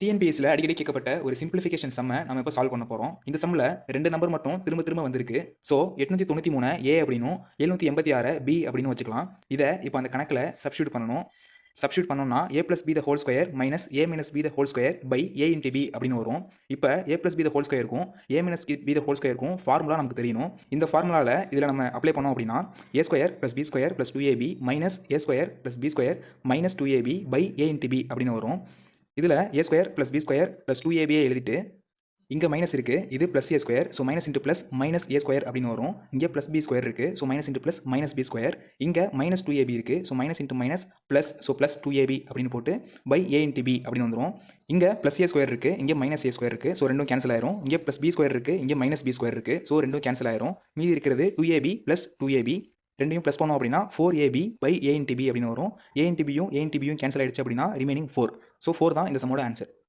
டிஎன்பிஎஸ்சில அடிக்கடி கேட்கப்பட்ட ஒரு சிம்பிளிஃபிகேஷன் சம்ம நம்ம இப்போ சால்வ் பண்ண போறோம். இந்த சம்ல 2 நம்பர் மட்டும் திரும்ப திரும்ப வந்திருக்கு. ஸோ 893 ஏ அப்படின்னும் 786 பி அப்படின்னு வச்சுக்கலாம். இதை இப்போ அந்த கணக்கில் சப்ஸ்டியூட் பண்ணணும். சப்ஸ்டியூட் பண்ணோம்னா a plus b the whole square minus a minus b the whole square by a into b அப்படின்னு வரும். இப்போ a plus b the whole squareக்கும் a minus b the whole squareக்கும் ஃபார்முலா நமக்கு தெரியணும். இந்த ஃபார்முலாவில் இதில் நம்ம அப்ளை பண்ணோம் அப்படின்னா a square plus b square plus 2ab minus a square plus b square minus 2ab by a into b அப்படின்னு வரும். இதில் a square plus B square plus 2ab எழுதிட்டு இங்கே மைனஸ் இருக்குது, இது plus A square, so minus into plus minus A square அப்படின்னு வரும். இங்கே ப்ளஸ் பி ஸ்கொயர் இருக்குது, so minus into plus minus B square. இங்கே மைனஸ் 2ab இருக்குது, so minus into minus plus, so plus 2ab அப்படின்னு போட்டு பை ஏ இன்ட்டு பி அப்படின்னு வந்துடும். இங்கே ப்ளஸ் ஏ ஸ்கொயர் இருக்குது, இங்கே மைனஸ் ஏ ஸ்கொயர் இருக்குது, ஸோ ரெண்டும் கேன்சல் ஆயிரும். இங்கே ப்ளஸ் பி ஸ்கொயர் இருக்குது, இங்கே மைனஸ் பி ஸ்கொயர் இருக்குது, ஸோ ரெண்டும் கேன்சல் ஆயிரும். மீதி இருக்கிறது 2ab ப்ளஸ் 2ab ரெண்டையும் ப்ளஸ் பண்ணோம் அப்படின்னா 4ab by A into B அப்படின்னு வரும். ஏ இன்ட்டு பியும் கேன்சல் ஆயிடுச்சு அப்படின்னா ரிமைனிங் 4. ஸோ 4 தான் இந்த சம்மோட ஆன்சர்.